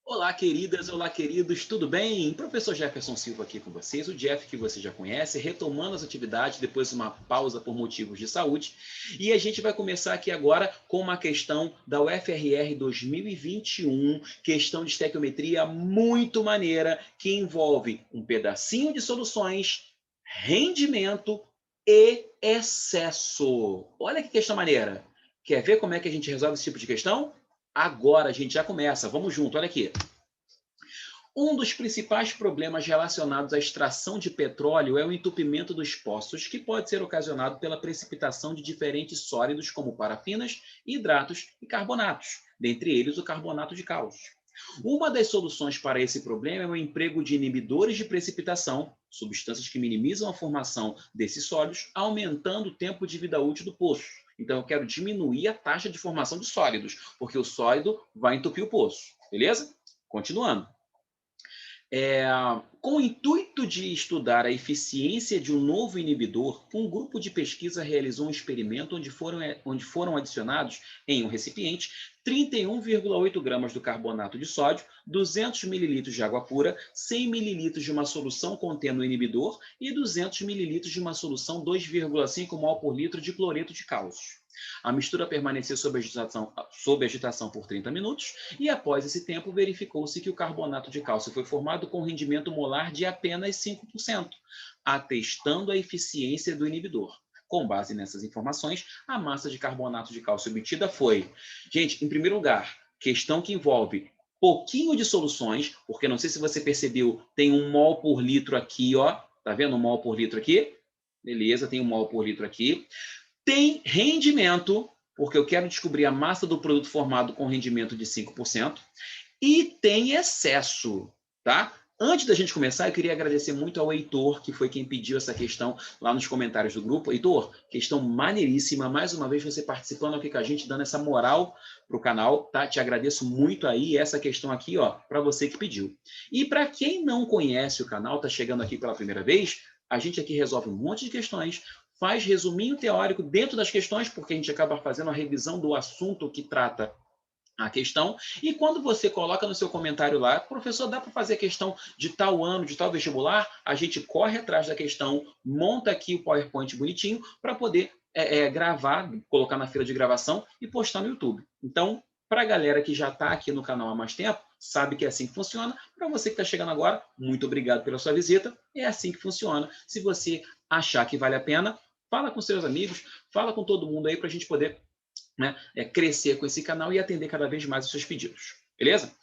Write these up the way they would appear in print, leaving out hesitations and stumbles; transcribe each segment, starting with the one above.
Olá, queridas, olá, queridos, tudo bem? Professor Jefferson Silva aqui com vocês, o Jeff que você já conhece, retomando as atividades depois de uma pausa por motivos de saúde. E a gente vai começar aqui agora com uma questão da UFRR 2021, questão de estequiometria muito maneira, que envolve um pedacinho de soluções, rendimento e excesso. Olha que questão maneira. Quer ver como é que a gente resolve esse tipo de questão? Agora a gente já começa, vamos junto, olha aqui. Um dos principais problemas relacionados à extração de petróleo é o entupimento dos poços, que pode ser ocasionado pela precipitação de diferentes sólidos, como parafinas, hidratos e carbonatos, dentre eles o carbonato de cálcio. Uma das soluções para esse problema é o emprego de inibidores de precipitação, substâncias que minimizam a formação desses sólidos, aumentando o tempo de vida útil do poço. Então, eu quero diminuir a taxa de formação de sólidos, porque o sólido vai entupir o poço. Beleza? Continuando. Com o intuito de estudar a eficiência de um novo inibidor, um grupo de pesquisa realizou um experimento onde foram adicionados em um recipiente 31,8 gramas do carbonato de sódio, 200 mililitros de água pura, 100 mililitros de uma solução contendo o inibidor e 200 mililitros de uma solução 2,5 mol por litro de cloreto de cálcio. A mistura permaneceu sob agitação por 30 minutos e, após esse tempo, verificou-se que o carbonato de cálcio foi formado com rendimento molar de apenas 5%, atestando a eficiência do inibidor. Com base nessas informações, a massa de carbonato de cálcio obtida foi... Gente, em primeiro lugar, questão que envolve pouquinho de soluções, porque não sei se você percebeu, tem 1 mol por litro aqui, ó. Tá vendo 1 mol por litro aqui? Beleza, tem 1 mol por litro aqui. Tem rendimento, porque eu quero descobrir a massa do produto formado com rendimento de 5%, e tem excesso, tá? Antes da gente começar, eu queria agradecer muito ao Heitor, que foi quem pediu essa questão lá nos comentários do grupo. Heitor, questão maneiríssima, mais uma vez você participando aqui com a gente, dando essa moral pro canal, tá? Te agradeço muito aí, essa questão aqui, ó, para você que pediu. E para quem não conhece o canal, tá chegando aqui pela primeira vez, a gente aqui resolve um monte de questões, faz resuminho teórico dentro das questões, porque a gente acaba fazendo a revisão do assunto que trata a questão, e quando você coloca no seu comentário lá, professor, dá para fazer a questão de tal ano, de tal vestibular, a gente corre atrás da questão, monta aqui o PowerPoint bonitinho para poder gravar, colocar na fila de gravação e postar no YouTube. Então, para a galera que já está aqui no canal há mais tempo, sabe que é assim que funciona. Para você que está chegando agora, muito obrigado pela sua visita. É assim que funciona. Se você achar que vale a pena, fala com seus amigos, fala com todo mundo aí para a gente poder, né, crescer com esse canal e atender cada vez mais os seus pedidos. Beleza?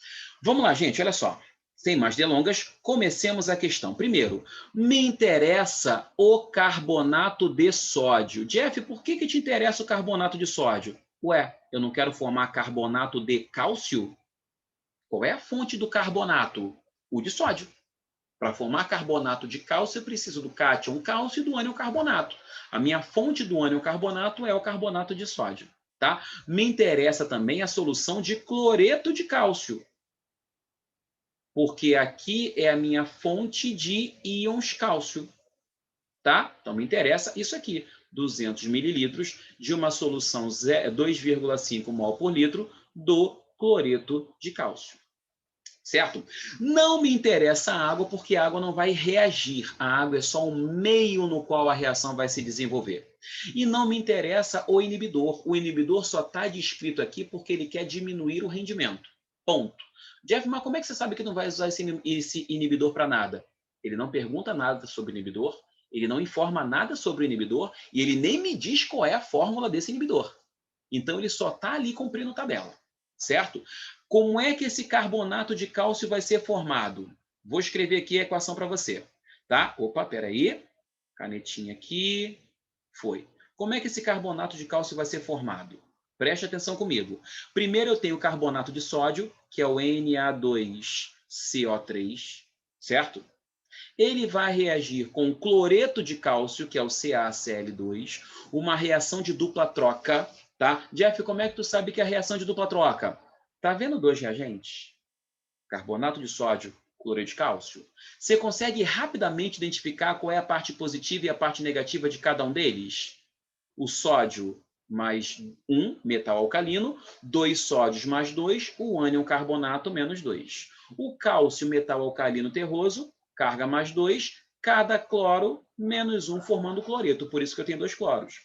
Vamos lá, gente, olha só. Sem mais delongas, comecemos a questão. Primeiro, me interessa o carbonato de sódio. Jeff, por que te interessa o carbonato de sódio? Ué, eu não quero formar carbonato de cálcio? Qual é a fonte do carbonato? O de sódio. Para formar carbonato de cálcio, eu preciso do cátion cálcio e do ânion carbonato. A minha fonte do ânion carbonato é o carbonato de sódio. Tá? Me interessa também a solução de cloreto de cálcio, porque aqui é a minha fonte de íons cálcio. Tá? Então, me interessa isso aqui, 200 mililitros de uma solução 2,5 mol por litro do cloreto de cálcio. Certo? Não me interessa a água, porque a água não vai reagir. A água é só um meio no qual a reação vai se desenvolver. E não me interessa o inibidor. O inibidor só está descrito aqui porque ele quer diminuir o rendimento. Ponto. Jeff, mas como é que você sabe que não vai usar esse inibidor para nada? Ele não pergunta nada sobre o inibidor, ele não informa nada sobre o inibidor e ele nem me diz qual é a fórmula desse inibidor. Então, ele só está ali cumprindo tabela. Certo? Como é que esse carbonato de cálcio vai ser formado? Vou escrever aqui a equação para você. Tá? Opa, peraí. Canetinha aqui. Foi. Como é que esse carbonato de cálcio vai ser formado? Preste atenção comigo. Primeiro eu tenho o carbonato de sódio, que é o Na2CO3, certo? Ele vai reagir com o cloreto de cálcio, que é o CaCl2, uma reação de dupla troca. Tá? Jeff, como é que tu sabe que é a reação de dupla troca? Tá vendo dois reagentes? Carbonato de sódio, cloreto de cálcio. Você consegue rapidamente identificar qual é a parte positiva e a parte negativa de cada um deles? O sódio mais 1, metal alcalino, 2 sódios mais 2, o ânion carbonato menos 2. O cálcio, metal alcalino terroso, carga mais 2, cada cloro menos 1, formando cloreto. Por isso que eu tenho 2 cloros.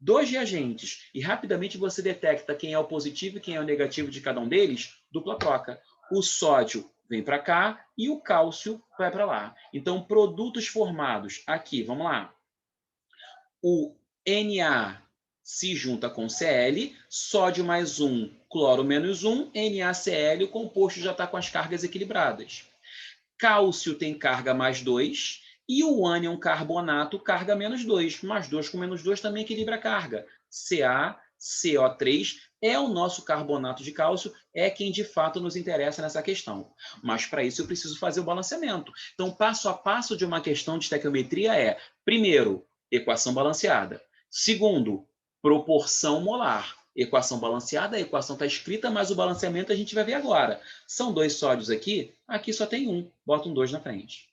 2 reagentes, e rapidamente você detecta quem é o positivo e quem é o negativo de cada um deles, dupla troca. O sódio vem para cá e o cálcio vai para lá. Então, produtos formados aqui, vamos lá. O Na se junta com Cl, sódio mais 1, cloro menos 1, NaCl, o composto já está com as cargas equilibradas. Cálcio tem carga mais 2 e o ânion carbonato carga menos 2. Mais 2 com menos 2 também equilibra a carga. CaCO3 é o nosso carbonato de cálcio, é quem de fato nos interessa nessa questão. Mas para isso eu preciso fazer o balanceamento. Então, passo a passo de uma questão de estequiometria é, primeiro, equação balanceada. Segundo, proporção molar. Equação balanceada, a equação está escrita, mas o balanceamento a gente vai ver agora. São 2 sódios aqui, aqui só tem 1, bota um 2 na frente.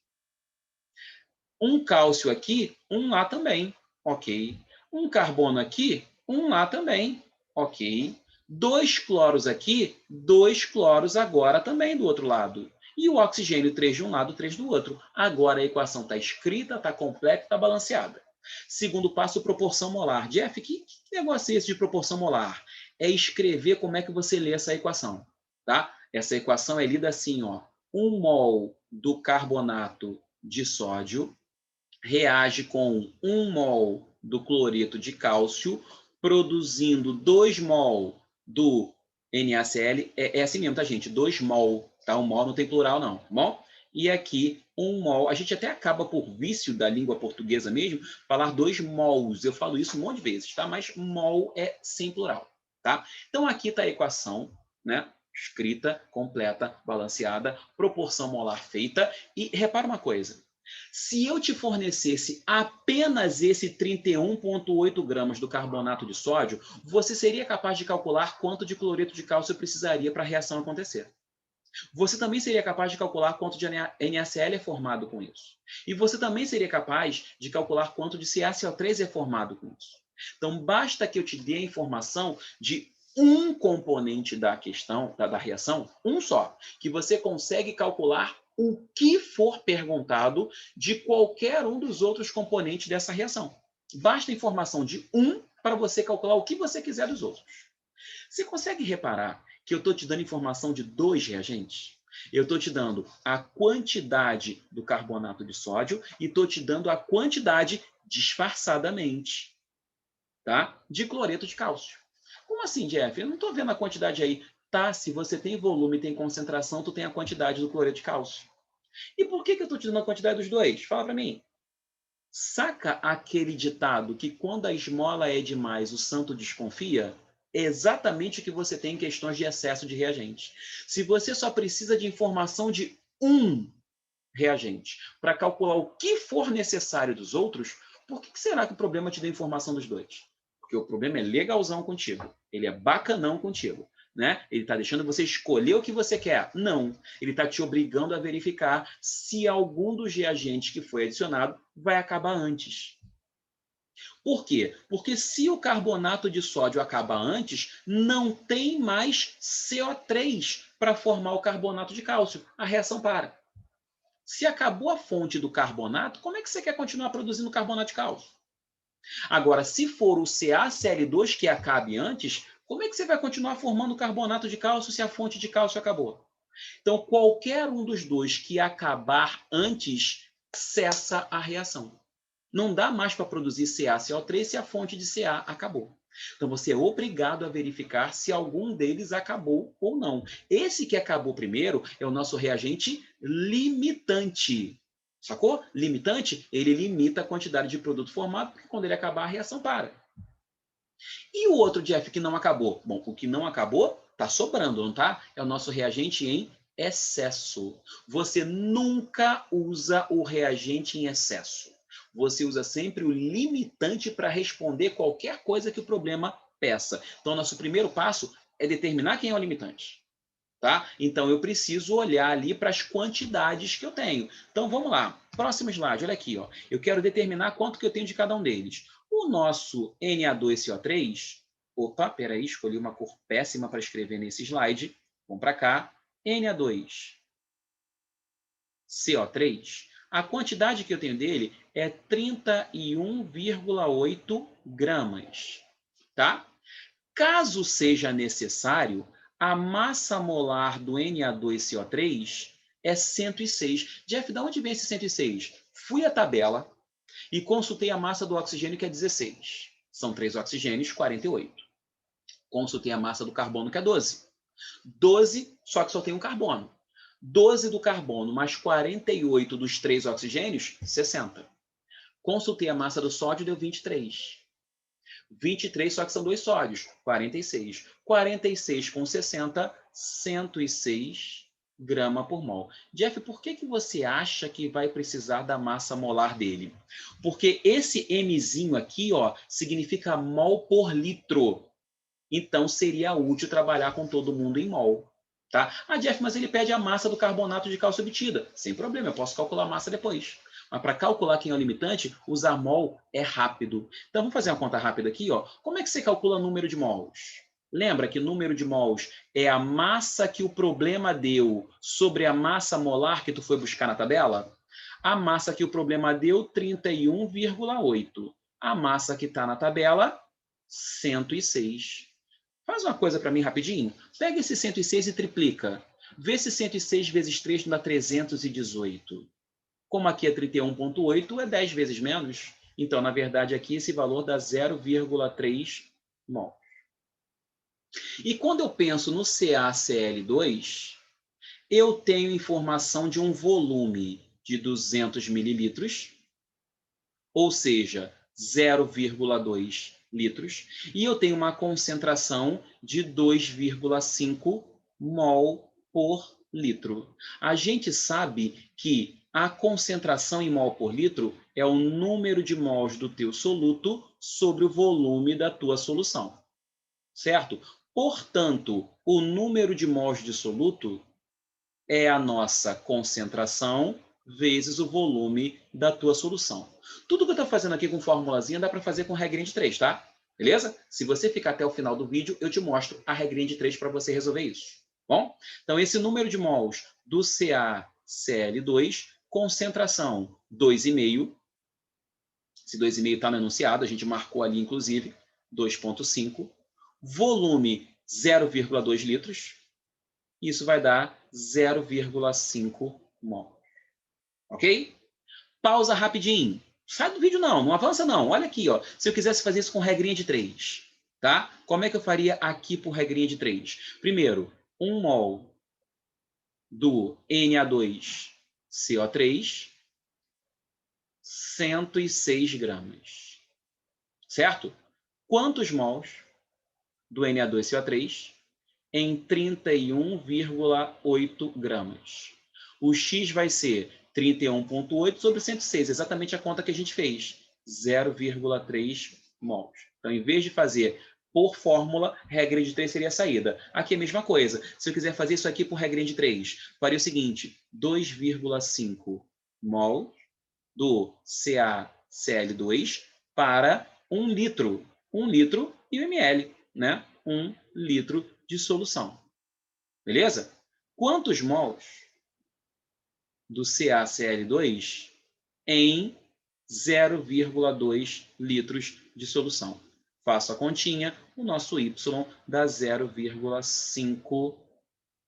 Um cálcio aqui, 1 lá também, ok. Um carbono aqui, 1 lá também, ok. 2 cloros aqui, 2 cloros agora também do outro lado. E o oxigênio 3 de um lado, 3 do outro. Agora a equação está escrita, está completa, está balanceada. Segundo passo, proporção molar. Jeff, que negócio é esse de proporção molar? É escrever como é que você lê essa equação. Tá? Essa equação é lida assim, ó. 1 mol do carbonato de sódio reage com 1 mol do cloreto de cálcio, produzindo 2 mol do NaCl. É assim mesmo, tá, gente? 2 mol. Tá? 1 mol não tem plural, não. Tá bom? E aqui 1 mol. A gente até acaba, por vício da língua portuguesa mesmo, falar 2 mols. Eu falo isso um monte de vezes, tá? Mas mol é sem plural, tá? Então aqui está a equação, né? Escrita, completa, balanceada, proporção molar feita. E repara uma coisa. Se eu te fornecesse apenas esse 31,8 gramas do carbonato de sódio, você seria capaz de calcular quanto de cloreto de cálcio precisaria para a reação acontecer. Você também seria capaz de calcular quanto de NaCl é formado com isso. E você também seria capaz de calcular quanto de CaCO3 é formado com isso. Então, basta que eu te dê a informação de um componente da questão, da reação, um só, que você consegue calcular o que for perguntado de qualquer um dos outros componentes dessa reação. Basta a informação de um para você calcular o que você quiser dos outros. Você consegue reparar que eu estou te dando informação de 2 reagentes? Eu estou te dando a quantidade do carbonato de sódio e estou te dando a quantidade, disfarçadamente, tá? De cloreto de cálcio. Como assim, Jeff? Eu não estou vendo a quantidade aí. Tá, se você tem volume e tem concentração, tu tem a quantidade do cloreto de cálcio. E por que eu estou te dando a quantidade dos dois? Fala para mim. Saca aquele ditado que quando a esmola é demais, o santo desconfia? É exatamente o que você tem em questões de excesso de reagente. Se você só precisa de informação de um reagente para calcular o que for necessário dos outros, por que será que o problema te dá informação dos dois? Porque o problema é legalzão contigo. Ele é bacanão contigo. Né? Ele está deixando você escolher o que você quer. Não. Ele está te obrigando a verificar se algum dos reagentes que foi adicionado vai acabar antes. Por quê? Porque se o carbonato de sódio acaba antes, não tem mais CO3 para formar o carbonato de cálcio. A reação para. Se acabou a fonte do carbonato, como é que você quer continuar produzindo carbonato de cálcio? Agora, se for o CaCl2 que acabe antes, como é que você vai continuar formando carbonato de cálcio se a fonte de cálcio acabou? Então, qualquer um dos dois que acabar antes, cessa a reação. Não dá mais para produzir CaCO3 se a fonte de Ca acabou. Então, você é obrigado a verificar se algum deles acabou ou não. Esse que acabou primeiro é o nosso reagente limitante. Sacou? Limitante, ele limita a quantidade de produto formado, porque quando ele acabar, a reação para. E o outro, Jeff, que não acabou? Bom, o que não acabou, está sobrando, não tá? É o nosso reagente em excesso. Você nunca usa o reagente em excesso. Você usa sempre o limitante para responder qualquer coisa que o problema peça. Então, nosso primeiro passo é determinar quem é o limitante. Tá? Então, eu preciso olhar ali para as quantidades que eu tenho. Então, vamos lá. Próximo slide, olha aqui. Ó. Eu quero determinar quanto que eu tenho de cada um deles. O nosso Na2CO3, Opa, peraí, escolhi uma cor péssima para escrever nesse slide. Vamos para cá. Na2, CO3. A quantidade que eu tenho dele é 31,8 gramas. Tá? Caso seja necessário, a massa molar do Na2CO3 é 106. Jeff, de onde vem esse 106? Fui à tabela e consultei a massa do oxigênio, que é 16. São 3 oxigênios, 48. Consultei a massa do carbono, que é 12. 12, só que só tem um carbono. 12 do carbono mais 48 dos 3 oxigênios, 60. Consultei a massa do sódio, deu 23. 23, só que são 2 sódios, 46. 46 com 60, 106 grama por mol. Jeff, por que você acha que vai precisar da massa molar dele? Porque esse Mzinho aqui, ó, significa mol por litro. Então, seria útil trabalhar com todo mundo em mol. Tá? Ah, Jeff, mas ele pede a massa do carbonato de cálcio obtida. Sem problema, eu posso calcular a massa depois. Mas para calcular quem é o limitante, usar mol é rápido. Então, vamos fazer uma conta rápida aqui. Ó. Como é que você calcula o número de mols? Lembra que número de mols é a massa que o problema deu sobre a massa molar que tu foi buscar na tabela? A massa que o problema deu, 31,8. A massa que está na tabela, 106. Faz uma coisa para mim rapidinho. Pega esse 106 e triplica. Vê se 106 vezes 3 dá 318. Como aqui é 31,8, é 10 vezes menos. Então, na verdade, aqui esse valor dá 0,3 mol. E quando eu penso no CaCl2, eu tenho informação de um volume de 200 mililitros, ou seja, 0,2 litros, e eu tenho uma concentração de 2,5 mol por litro. A gente sabe que a concentração em mol por litro é o número de mols do teu soluto sobre o volume da tua solução, certo? Portanto, o número de mols de soluto é a nossa concentração vezes o volume da tua solução. Tudo que eu estou fazendo aqui com formulazinha dá para fazer com regrinha de 3, tá? Beleza? Se você ficar até o final do vídeo, eu te mostro a regrinha de 3 para você resolver isso. Bom? Então, esse número de mols do CaCl2, concentração 2,5. Esse 2,5 está no enunciado, a gente marcou ali, inclusive, 2,5. Volume 0,2 litros. Isso vai dar 0,5 mol. Ok? Pausa rapidinho. Sai do vídeo não avança não. Olha aqui, ó. Se eu quisesse fazer isso com regrinha de 3, tá? Como é que eu faria aqui por regrinha de 3? Primeiro, 1 mol do Na2CO3, 106 gramas. Certo? Quantos mols do Na2CO3 em 31,8 gramas? O X vai ser 31,8 sobre 106, exatamente a conta que a gente fez, 0,3 mols. Então, em vez de fazer por fórmula, regra de 3 seria a saída. Aqui é a mesma coisa. Se eu quiser fazer isso aqui por regra de 3, faria o seguinte, 2,5 mol do CaCl2 para 1 litro. 1 litro e 1 ml, né? 1 litro de solução. Beleza? Quantos mols do CaCl2 em 0,2 litros de solução? Faço a continha, o nosso Y dá 0,5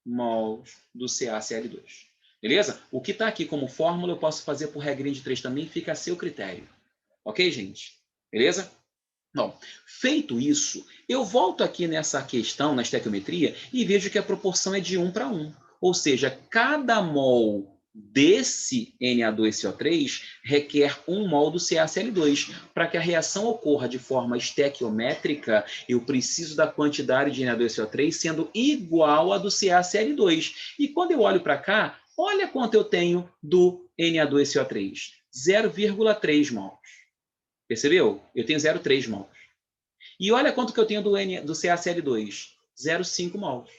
mols do CaCl2. Beleza? O que está aqui como fórmula eu posso fazer por regrinha de 3 também, fica a seu critério. Ok, gente? Beleza? Bom, feito isso, eu volto aqui nessa questão, na estequiometria, e vejo que a proporção é de 1 para 1. Ou seja, cada mol desse Na2CO3 requer 1 mol do CaCl2. Para que a reação ocorra de forma estequiométrica, eu preciso da quantidade de Na2CO3 sendo igual à do CaCl2. E quando eu olho para cá, olha quanto eu tenho do Na2CO3. 0,3 mols. Percebeu? Eu tenho 0,3 mols. E olha quanto que eu tenho do CaCl2. 0,5 mols.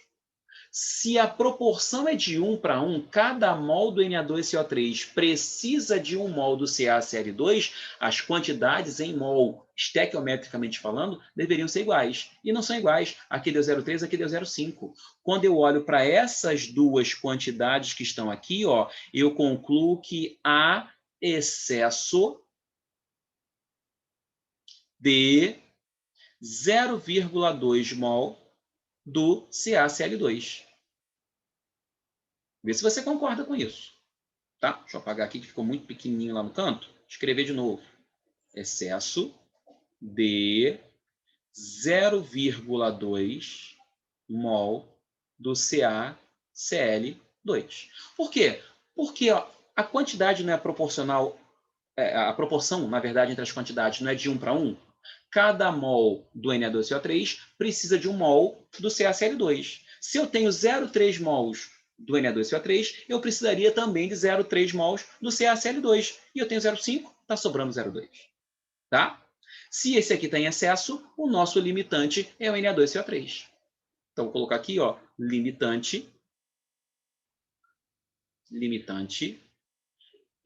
Se a proporção é de 1 para 1, cada mol do Na2CO3 precisa de 1 mol do CaCl2, as quantidades em mol, estequiometricamente falando, deveriam ser iguais. E não são iguais. Aqui deu 0,3, aqui deu 0,5. Quando eu olho para essas duas quantidades que estão aqui, ó, eu concluo que há excesso de 0,2 mol do CaCl2. Vê se você concorda com isso. Tá? Deixa eu apagar aqui que ficou muito pequenininho lá no canto. Escrever de novo. Excesso de 0,2 mol do CaCl2. Por quê? Porque ó, a quantidade não é proporcional, a proporção, na verdade, entre as quantidades não é de 1 para 1. Cada mol do Na2CO3 precisa de 1 mol do CaCl2. Se eu tenho 0,3 mols do Na2CO3, eu precisaria também de 0,3 mols do CaCl2. E eu tenho 0,5, está sobrando 0,2. Tá? Se esse aqui está em excesso, o nosso limitante é o Na2CO3. Então, vou colocar aqui, ó, limitante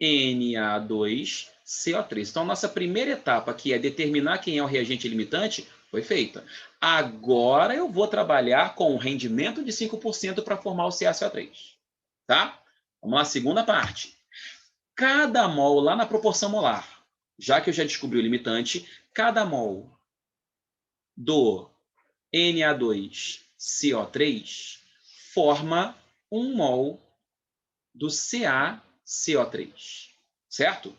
Na2CO3. Então, a nossa primeira etapa, que é determinar quem é o reagente limitante, foi feita. Agora eu vou trabalhar com o rendimento de 5% para formar o CaCO3. Tá? Vamos lá, segunda parte. Cada mol, lá na proporção molar, já que eu já descobri o limitante, cada mol do Na2CO3 forma 1 mol do CaCO3. Certo?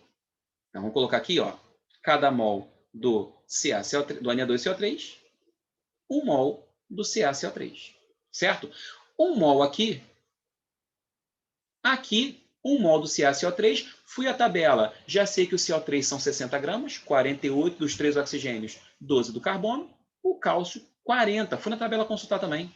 Então, vamos colocar aqui, ó, cada mol do CaCO3, do Na2CO3, 1 mol do CaCO3. Certo? 1 mol aqui, 1 mol do CaCO3, fui à tabela, já sei que o CO3 são 60 gramas, 48 dos 3 oxigênios, 12 do carbono, o cálcio 40, fui na tabela consultar também,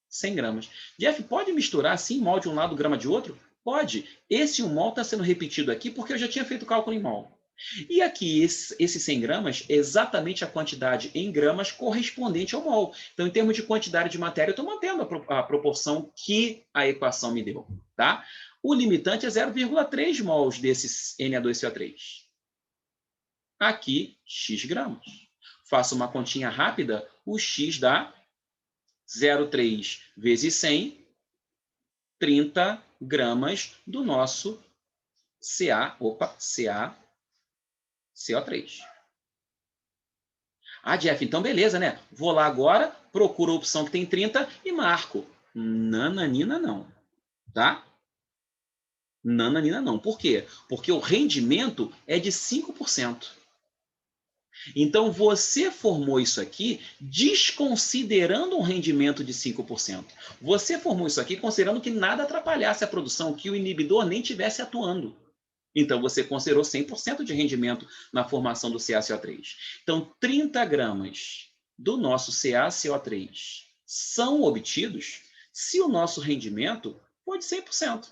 100 gramas. Jeff, pode misturar assim, mol de um lado, grama de outro? Pode. Esse 1 mol está sendo repetido aqui porque eu já tinha feito o cálculo em mol. E aqui, esse 100 gramas é exatamente a quantidade em gramas correspondente ao mol. Então, em termos de quantidade de matéria, eu estou mantendo a proporção que a equação me deu. Tá? O limitante é 0,3 mols desse Na2CO3. Aqui, x gramas. Faço uma continha rápida, o x dá 0,3 vezes 100, 30 gramas do nosso CaCO3. Ah, Jeff, então beleza, né? Vou lá agora, procuro a opção que tem 30 e marco. Nananina não, tá? Nananina não. Por quê? Porque o rendimento é de 5%. Então, você formou isso aqui desconsiderando um rendimento de 5%. Você formou isso aqui considerando que nada atrapalhasse a produção, que o inibidor nem estivesse atuando. Então, você considerou 100% de rendimento na formação do CaCO3. Então, 30 gramas do nosso CaCO3 são obtidos se o nosso rendimento for de 100%.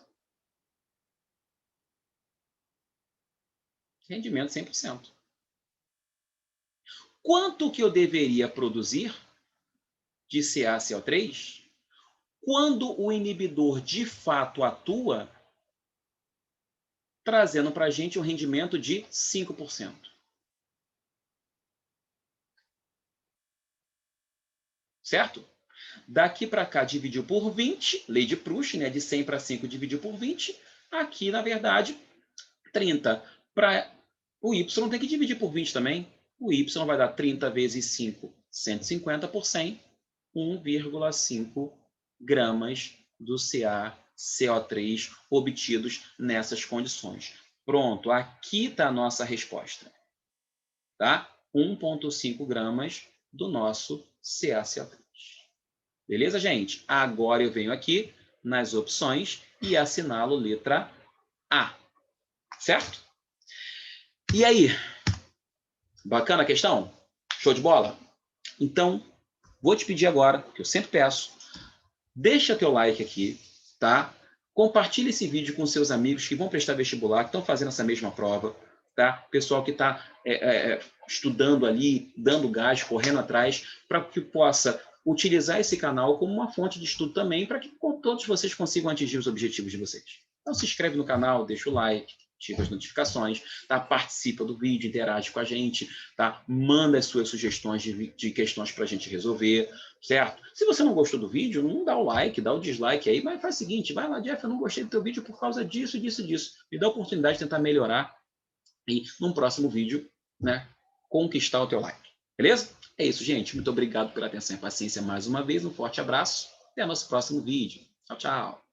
Rendimento 100%. Quanto que eu deveria produzir de CaCO3 quando o inibidor de fato atua, trazendo para a gente um rendimento de 5%? Certo? Daqui para cá dividiu por 20, lei de Proust, né? De 100 para 5 dividiu por 20. Aqui, na verdade, 30. Para o Y tem que dividir por 20 também. O Y vai dar 30 vezes 5, 150 por 100, 1,5 gramas do CaCO3 obtidos nessas condições. Pronto, aqui está a nossa resposta. Tá? 1,5 gramas do nosso CaCO3. Beleza, gente? Agora eu venho aqui nas opções e assinalo letra A. Certo? E aí? Bacana a questão? Show de bola? Então, vou te pedir agora, que eu sempre peço, deixa teu like aqui, tá? Compartilha esse vídeo com seus amigos que vão prestar vestibular, que estão fazendo essa mesma prova, tá? Pessoal que está estudando ali, dando gás, correndo atrás, para que possa utilizar esse canal como uma fonte de estudo também para que todos vocês consigam atingir os objetivos de vocês. Então, se inscreve no canal, deixa o like, ativa as notificações, tá? Participa do vídeo, interage com a gente, tá? Manda as suas sugestões de questões para a gente resolver, certo? Se você não gostou do vídeo, não dá o like, dá o dislike aí, mas faz o seguinte, vai lá, Jeff, eu não gostei do teu vídeo por causa disso, disso, disso. Me dá a oportunidade de tentar melhorar e, num próximo vídeo, né, conquistar o teu like. Beleza? É isso, gente. Muito obrigado pela atenção e paciência mais uma vez. Um forte abraço. Até o nosso próximo vídeo. Tchau, tchau.